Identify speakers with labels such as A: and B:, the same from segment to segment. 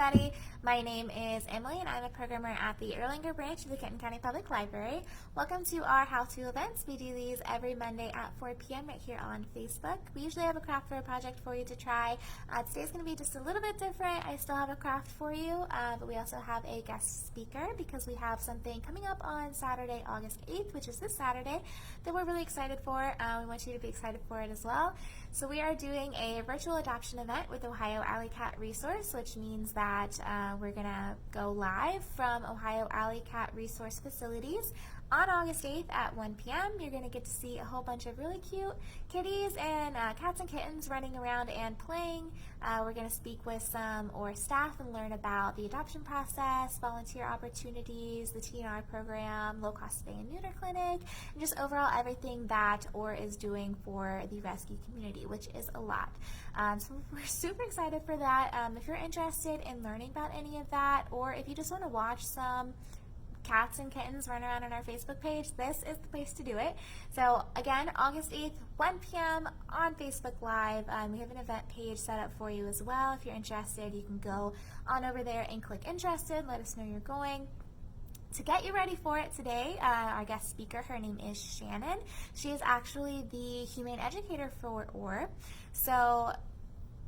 A: everybody. My name is Emily and I'm a programmer at the Erlanger branch of the Kenton County Public Library. Welcome to our how-to events. We do these every Monday at 4 p.m. right here on Facebook. We usually have a craft or a project for you to try. Today's going to be just a little bit different. I still have a craft for you, but we also have a guest speaker because we have something coming up on Saturday, August 8th, which is this Saturday, that we're really excited for. We want you to be excited for it as well. So we are doing a virtual adoption event with Ohio Alley Cat Resource, which means that we're going to go live from Ohio Alley Cat Resource facilities on August 8th at 1 p.m. You're going to get to see a whole bunch of really cute kitties and cats and kittens running around and playing. We're going to speak with some OR staff and learn about the adoption process, volunteer opportunities, the TNR program, low-cost spay and neuter clinic, and just overall everything that OR is doing for the rescue community, which is a lot. So we're super excited for that. If you're interested in learning about any of that, or if you just want to watch some cats and kittens run around on our Facebook page, this is the place to do it. So again, August 8th, 1 p.m. on Facebook Live. We have an event page set up for you as well. If you're interested, you can go on over there and click interested. Let us know you're going. To get you ready for it today, our guest speaker, her name is Shannon. She is actually the humane educator for OR. So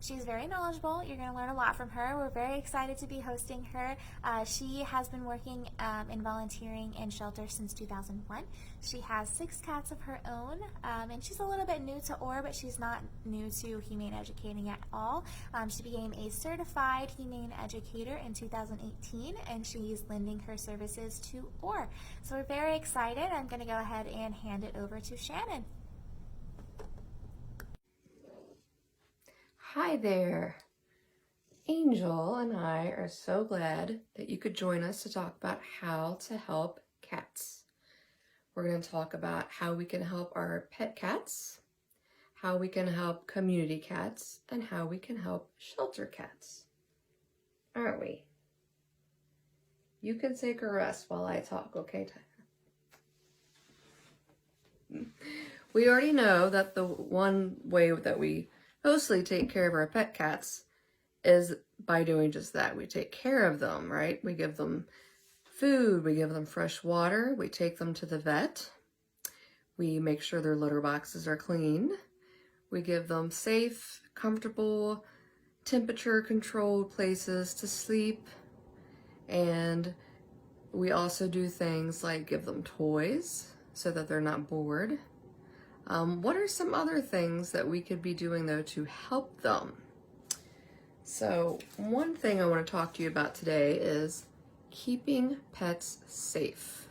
A: she's very knowledgeable. You're going to learn a lot from her. We're very excited to be hosting her. She has been working in volunteering in shelters since 2001. She has 6 cats of her own, and she's a little bit new to OR, but she's not new to humane educating at all. She became a certified humane educator in 2018, and she's lending her services to OR. So we're very excited. I'm going to go ahead and hand it over to Shannon.
B: Hi there. Angel and I are so glad that you could join us to talk about how to help cats. We're going to talk about how we can help our pet cats, how we can help community cats, and how we can help shelter cats. Aren't we? You can take a rest while I talk, okay, Tyler? We already know that the one way that we mostly take care of our pet cats is by doing just that. We take care of them, right? We give them food, we give them fresh water, we take them to the vet, we make sure their litter boxes are clean, we give them safe, comfortable, temperature-controlled places to sleep, and we also do things like give them toys so that they're not bored. What are some other things that we could be doing, though, to help them? So one thing I want to talk to you about today is keeping pets safe.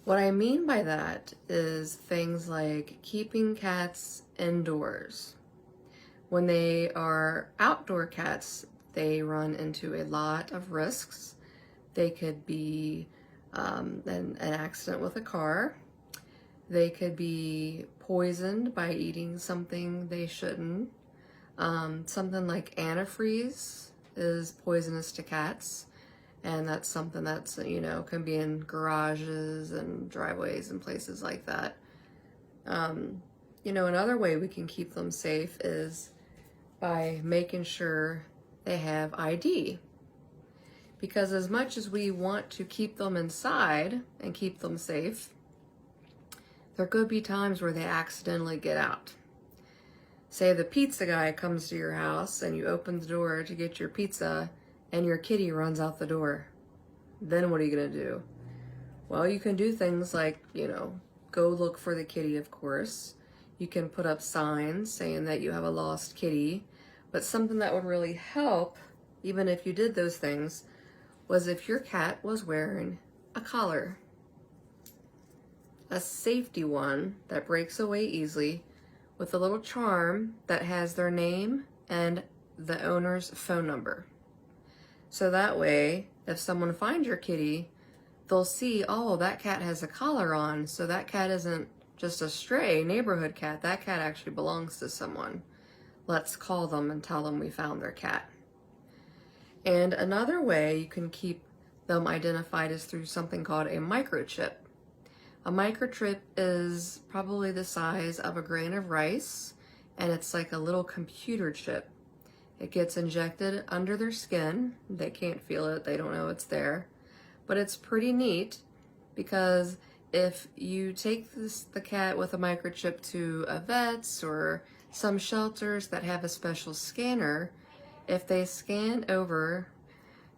B: What I mean by that is things like keeping cats indoors. When they are outdoor cats, they run into a lot of risks. They could be an accident with a car. They could be poisoned by eating something they shouldn't. Something like antifreeze is poisonous to cats, and that's something that's, can be in garages and driveways and places like that. Another way we can keep them safe is by making sure they have ID. Because as much as we want to keep them inside and keep them safe, there could be times where they accidentally get out. Say the pizza guy comes to your house and you open the door to get your pizza and your kitty runs out the door. Then what are you gonna do? Well, you can do things like, go look for the kitty, of course. You can put up signs saying that you have a lost kitty, but something that would really help, even if you did those things, was if your cat was wearing a collar. A safety one that breaks away easily with a little charm that has their name and the owner's phone number. So that way, if someone finds your kitty, they'll see, oh, that cat has a collar on, so that cat isn't just a stray neighborhood cat. That cat actually belongs to someone. Let's call them and tell them we found their cat. And another way you can keep them identified is through something called a microchip. A microchip is probably the size of a grain of rice, and it's like a little computer chip. It gets injected under their skin. They can't feel it, they don't know it's there. But it's pretty neat because if you take the cat with a microchip to a vet's or some shelters that have a special scanner, if they scan over,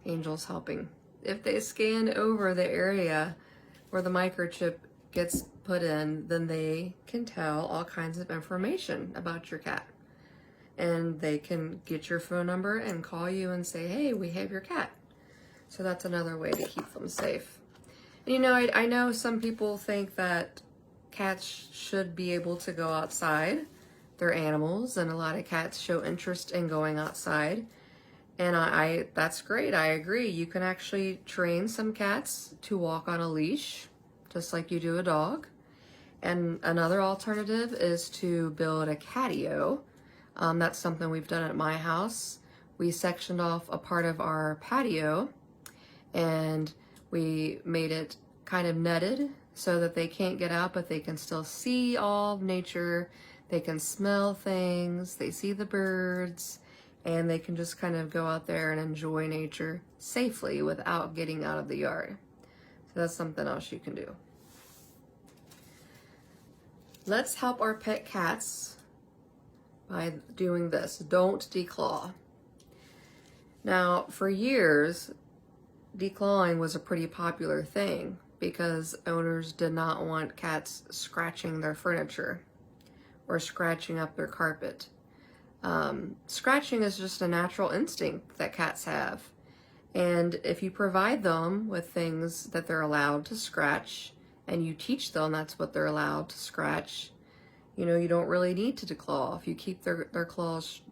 B: Angel's helping, if they scan over the area where the microchip gets put in, then they can tell all kinds of information about your cat. And they can get your phone number and call you and say, hey, we have your cat. So that's another way to keep them safe. And, you know, I know some people think that cats should be able to go outside. They're animals, and a lot of cats show interest in going outside. And that's great, I agree. You can actually train some cats to walk on a leash, just like you do a dog. And another alternative is to build a catio. That's something we've done at my house. We sectioned off a part of our patio and we made it kind of netted so that they can't get out, but they can still see all of nature. They can smell things, they see the birds, and they can just kind of go out there and enjoy nature safely without getting out of the yard. So that's something else you can do. Let's help our pet cats by doing this. Don't declaw. Now, for years, declawing was a pretty popular thing because owners did not want cats scratching their furniture or scratching up their carpet. Scratching is just a natural instinct that cats have. And if you provide them with things that they're allowed to scratch and you teach them that's what they're allowed to scratch, you know, you don't really need to declaw. If you keep their claws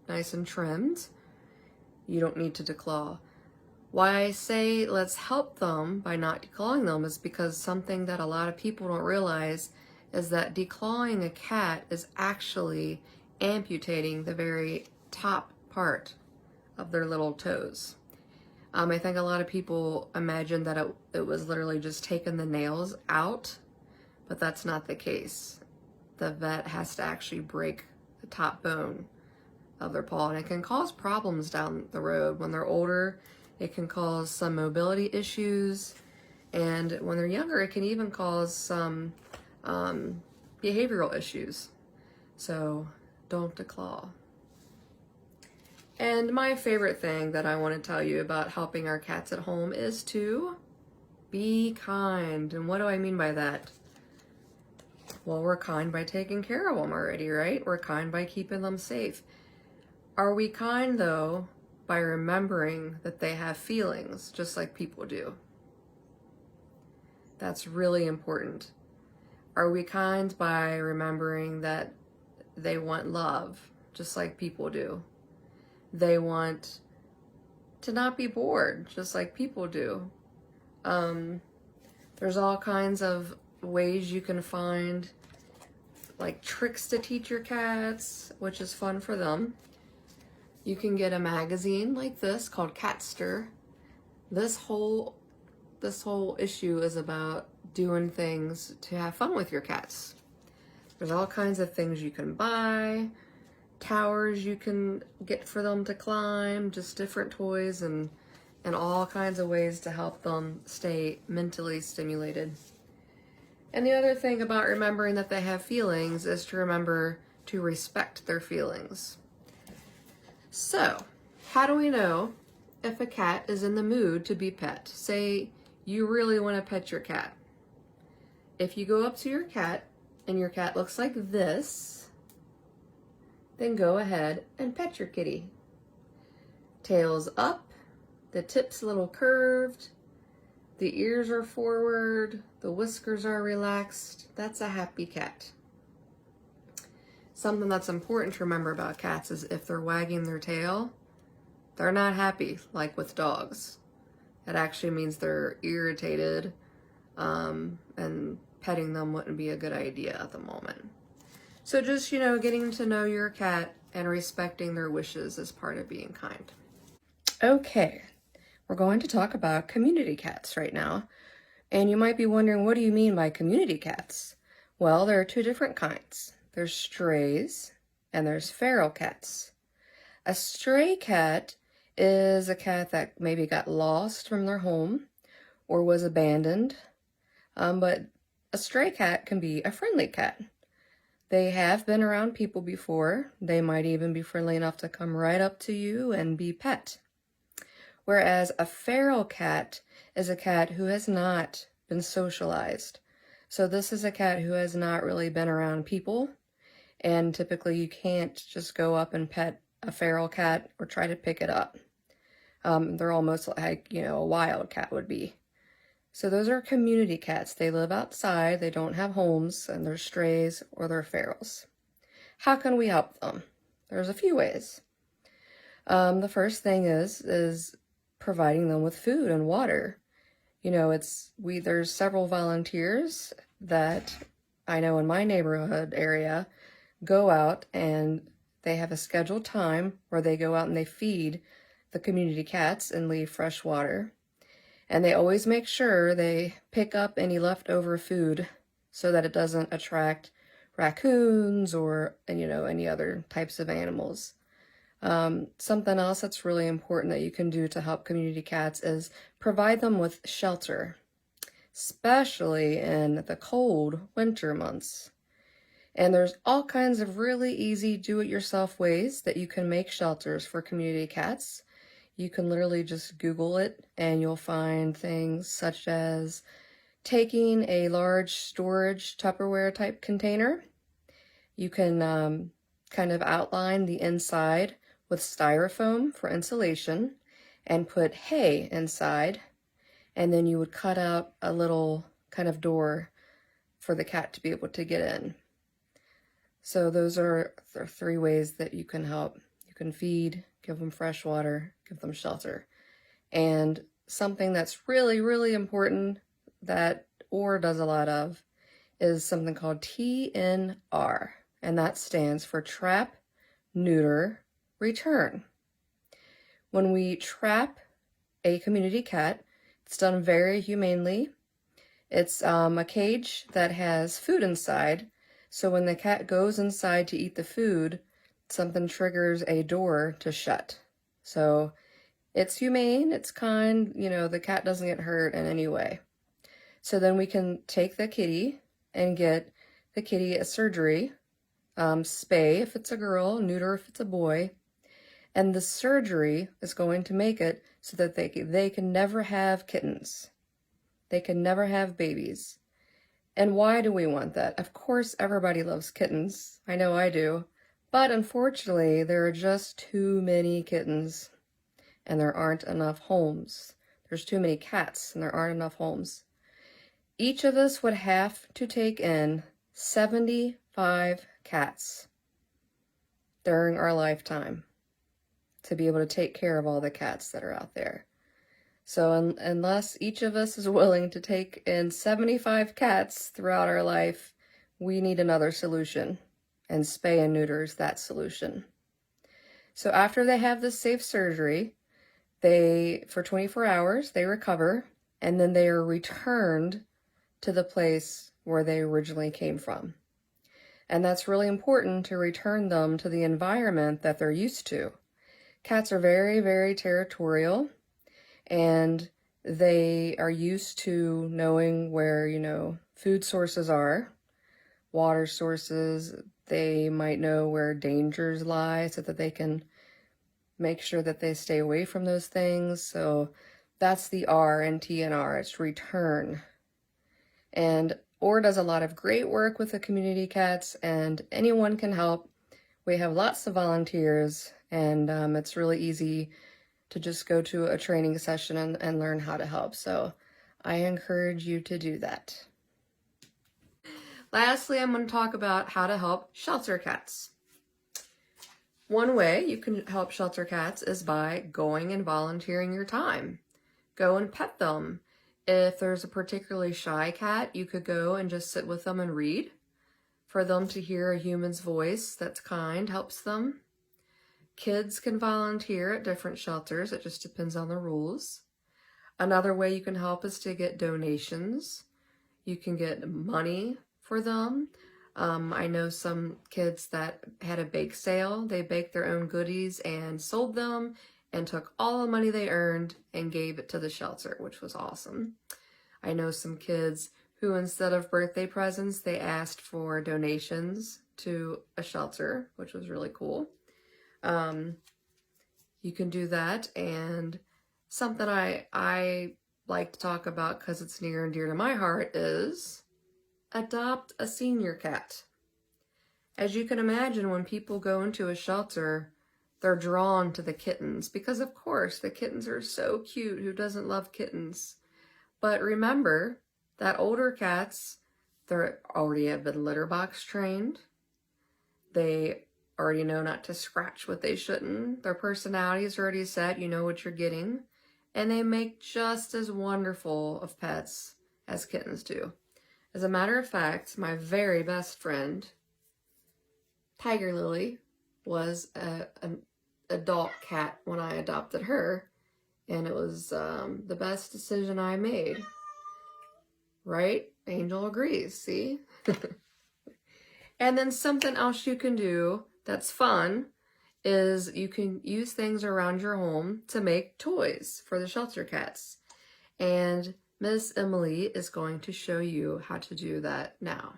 B: nice and trimmed, you don't need to declaw. Why I say let's help them by not declawing them is because something that a lot of people don't realize is that declawing a cat is actually amputating the very top part of their little toes. I think a lot of people imagine that it was literally just taking the nails out, but that's not the case. The vet has to actually break the top bone of their paw, and it can cause problems down the road. When they're older, it can cause some mobility issues, and when they're younger, it can even cause some behavioral issues. So don't declaw. And my favorite thing that I want to tell you about helping our cats at home is to be kind. And what do I mean by that? Well, we're kind by taking care of them already, right? We're kind by keeping them safe. Are we kind, though, by remembering that they have feelings, just like people do? That's really important. Are we kind by remembering that they want love, just like people do? They want to not be bored, just like people do. There's all kinds of ways you can find like tricks to teach your cats, which is fun for them. You can get a magazine like this called Catster. This whole issue is about doing things to have fun with your cats. There's all kinds of things you can buy, towers you can get for them to climb, just different toys and all kinds of ways to help them stay mentally stimulated. And the other thing about remembering that they have feelings is to remember to respect their feelings. So, how do we know if a cat is in the mood to be pet? Say you really want to pet your cat. If you go up to your cat and your cat looks like this, then go ahead and pet your kitty. Tail's up, the tip's a little curved, the ears are forward, the whiskers are relaxed. That's a happy cat. Something that's important to remember about cats is if they're wagging their tail, they're not happy, like with dogs. It actually means they're irritated, and petting them wouldn't be a good idea at the moment. So just, getting to know your cat and respecting their wishes is part of being kind. Okay, we're going to talk about community cats right now. And you might be wondering, what do you mean by community cats? Well, there are two different kinds. There's strays and there's feral cats. A stray cat is a cat that maybe got lost from their home or was abandoned. But a stray cat can be a friendly cat. They have been around people before. They might even be friendly enough to come right up to you and be pet. Whereas a feral cat is a cat who has not been socialized. So this is a cat who has not really been around people, and typically you can't just go up and pet a feral cat or try to pick it up. They're almost like, a wild cat would be. So those are community cats. They live outside, they don't have homes, and they're strays or they're ferals. How can we help them? There's a few ways. The first thing is providing them with food and water. There's several volunteers that I know in my neighborhood area go out and they have a scheduled time where they go out and they feed the community cats and leave fresh water. And they always make sure they pick up any leftover food so that it doesn't attract raccoons or, any other types of animals. Something else that's really important that you can do to help community cats is provide them with shelter, especially in the cold winter months. And there's all kinds of really easy do-it-yourself ways that you can make shelters for community cats. You can literally just Google it and you'll find things such as taking a large storage Tupperware type container. You can kind of outline the inside with styrofoam for insulation and put hay inside, and then you would cut out a little kind of door for the cat to be able to get in. So those are the 3 ways that you can help. You can feed, give them fresh water, give them shelter. And something that's really, really important that OR does a lot of is something called TNR, and that stands for Trap, Neuter, Return. When we trap a community cat, it's done very humanely. It's a cage that has food inside, so when the cat goes inside to eat the food, something triggers a door to shut. So it's humane, it's kind, the cat doesn't get hurt in any way. So then we can take the kitty and get the kitty a surgery, spay if it's a girl, neuter if it's a boy. And the surgery is going to make it so that they can never have kittens. They can never have babies. And why do we want that? Of course, everybody loves kittens. I know I do. But unfortunately, there are just too many kittens. And there aren't enough homes. There's too many cats and there aren't enough homes. Each of us would have to take in 75 cats during our lifetime to be able to take care of all the cats that are out there. So unless each of us is willing to take in 75 cats throughout our life, we need another solution. And spay and neuter is that solution. So after they have this safe surgery, for 24 hours, they recover, and then they are returned to the place where they originally came from. And that's really important to return them to the environment that they're used to. Cats are very, very territorial, and they are used to knowing where, food sources are, water sources. They might know where dangers lie so that they can make sure that they stay away from those things. So that's the R in TNR, it's return. And OR does a lot of great work with the community cats, and anyone can help. We have lots of volunteers, and it's really easy to just go to a training session and learn how to help. So I encourage you to do that. Lastly, I'm going to talk about how to help shelter cats. One way you can help shelter cats is by going and volunteering your time. Go and pet them. If there's a particularly shy cat, you could go and just sit with them and read. For them to hear a human's voice that's kind helps them. Kids can volunteer at different shelters. It just depends on the rules. Another way you can help is to get donations. You can get money for them. I know some kids that had a bake sale. They baked their own goodies and sold them and took all the money they earned and gave it to the shelter, which was awesome. I know some kids who, instead of birthday presents, they asked for donations to a shelter, which was really cool. You can do that. And something I like to talk about because it's near and dear to my heart is adopt a senior cat. As you can imagine, when people go into a shelter, they're drawn to the kittens because, of course, the kittens are so cute. Who doesn't love kittens? But remember that older cats, they're already have been litter box trained. They already know not to scratch what they shouldn't. Their personality is already set. You know what you're getting. And they make just as wonderful of pets as kittens do. As a matter of fact, my very best friend, Tiger Lily, was an adult cat when I adopted her. And it was the best decision I made. Right? Angel agrees, see? And then something else you can do that's fun is you can use things around your home to make toys for the shelter cats. And Miss Emily is going to show you how to do that now.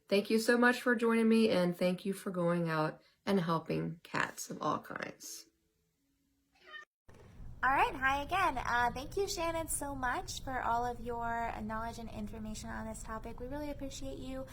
B: Thank you so much for joining me, and thank you for going out and helping cats of all kinds.
A: All right, hi again. Thank you, Shannon, so much for all of your knowledge and information on this topic. We really appreciate you,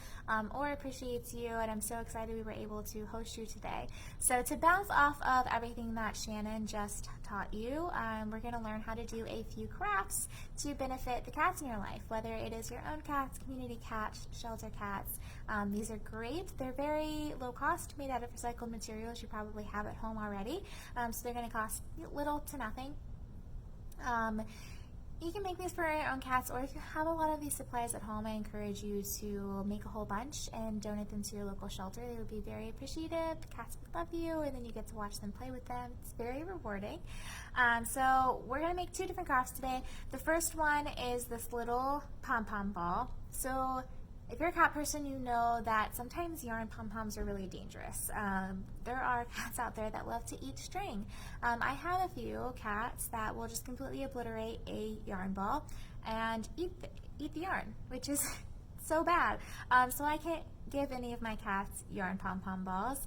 A: or appreciates you, and I'm so excited we were able to host you today. So to bounce off of everything that Shannon just taught you, we're going to learn how to do a few crafts to benefit the cats in your life, whether it is your own cats, community cats, shelter cats. These are great. They're very low cost, made out of recycled materials you probably have at home already, so they're going to cost little to nothing. You can make these for your own cats, or if you have a lot of these supplies at home, I encourage you to make a whole bunch and donate them to your local shelter. They would be very appreciative. The cats would love you, and then you get to watch them play with them. It's very rewarding. So we're going to make two different crafts today. The first one is this little pom-pom ball. So if you're a cat person, you know that sometimes yarn pom-poms are really dangerous. There are cats out there that love to eat string. I have a few cats that will just completely obliterate a yarn ball and eat the yarn, which is so bad. So I can't give any of my cats yarn pom-pom balls.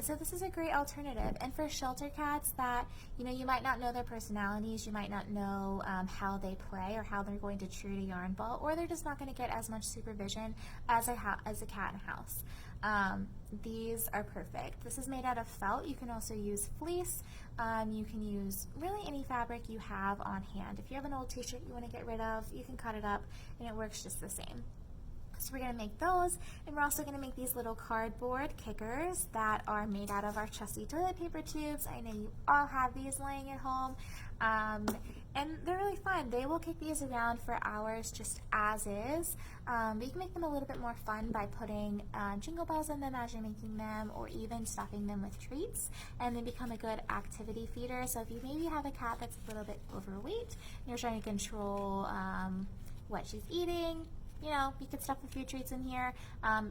A: So this is a great alternative. And for shelter cats that, you might not know their personalities, you might not know how they play or how they're going to treat a yarn ball, or they're just not going to get as much supervision as a cat in a house. These are perfect. This is made out of felt. You can also use fleece. You can use really any fabric you have on hand. If you have an old t-shirt you want to get rid of, you can cut it up and it works just the same. So we're going to make those, and we're also going to make these little cardboard kickers that are made out of our trusty toilet paper tubes. I know you all have these laying at home, and they're really fun. They will kick these around for hours just as is, but you can make them a little bit more fun by putting jingle bells in them as you're making them, or even stuffing them with treats, and they become a good activity feeder. So if you maybe have a cat that's a little bit overweight and you're trying to control what she's eating, you could stuff a few treats in here.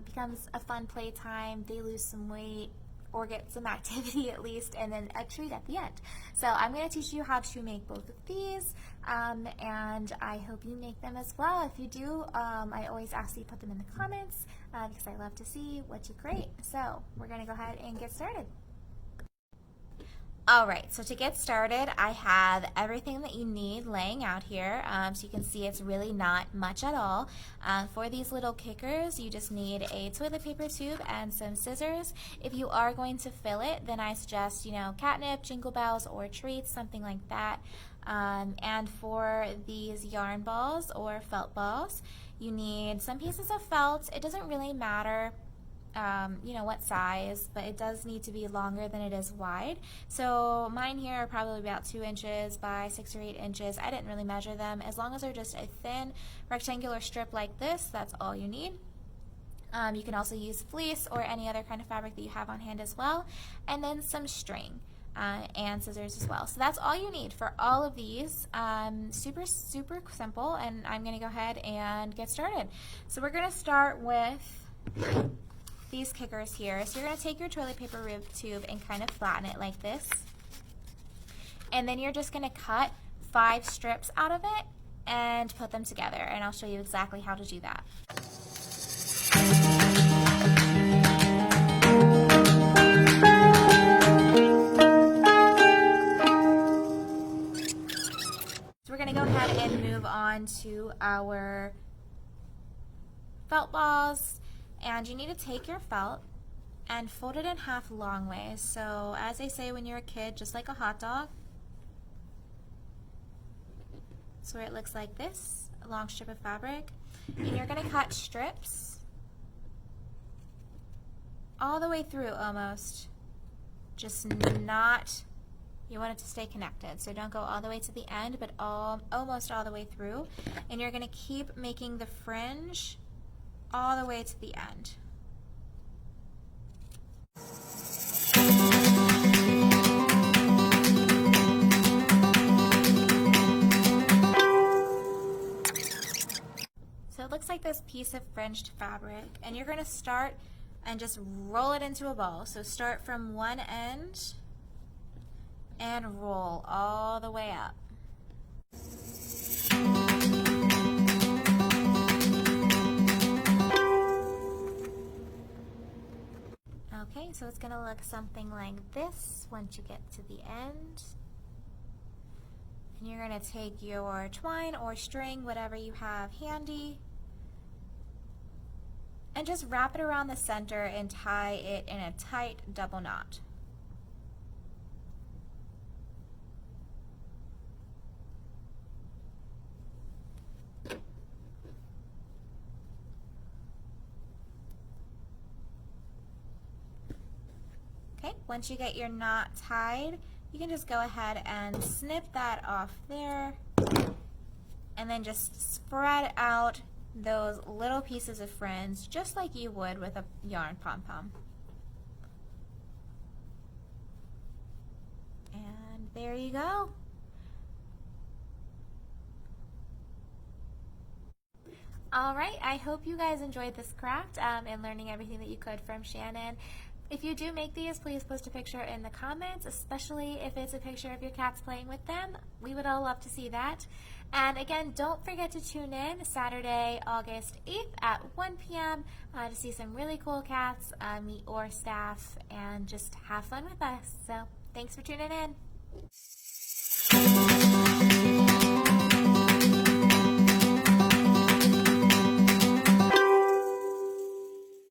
A: Becomes a fun playtime. They lose some weight or get some activity at least, and then a treat at the end. So I'm going to teach you how to make both of these, and I hope you make them as well. If you do, I always ask that you put them in the comments because I love to see what you create. So we're going to go ahead and get started. Alright, so to get started, I have everything that you need laying out here, so you can see it's really not much at all. For these little kickers, you just need a toilet paper tube and some scissors. If you are going to fill it, then I suggest, catnip, jingle bells, or treats, something like that. And for these yarn balls or felt balls, you need some pieces of felt. It doesn't really matter what size, but it does need to be longer than it is wide. So mine here are probably about 2 inches by 6 or 8 inches. I didn't really measure them. As long as they're just a thin rectangular strip like this, that's all you need. You can also use fleece or any other kind of fabric that you have on hand as well, and then some string and scissors as well. So that's all you need for all of these. Super simple, and I'm going to go ahead and get started. So we're going to start with these kickers here. So you're going to take your toilet paper tube and kind of flatten it like this. And then you're just going to cut 5 strips out of it and put them together. And I'll show you exactly how to do that. So we're going to go ahead and move on to our felt balls. And you need to take your felt and fold it in half long ways. So as they say when you're a kid, just like a hot dog. So it looks like this, a long strip of fabric. And you're going to cut strips all the way through almost. Just not, you want it to stay connected. So don't go all the way to the end, but almost all the way through. And you're going to keep making the fringe all the way to the end. So it looks like this piece of fringed fabric, and you're going to start and just roll it into a ball. So start from one end and roll all the way up. Okay, so it's going to look something like this once you get to the end. And you're going to take your twine or string, whatever you have handy, and just wrap it around the center and tie it in a tight double knot. Okay, once you get your knot tied, you can just go ahead and snip that off there, and then just spread out those little pieces of fringe just like you would with a yarn pom-pom. And there you go. All right, I hope you guys enjoyed this craft and learning everything that you could from Shannon. If you do make these, please post a picture in the comments, especially if it's a picture of your cats playing with them. We would all love to see that. And again, don't forget to tune in Saturday, August 8th at 1 p.m. To see some really cool cats, meet our staff, and just have fun with us. So thanks for tuning in.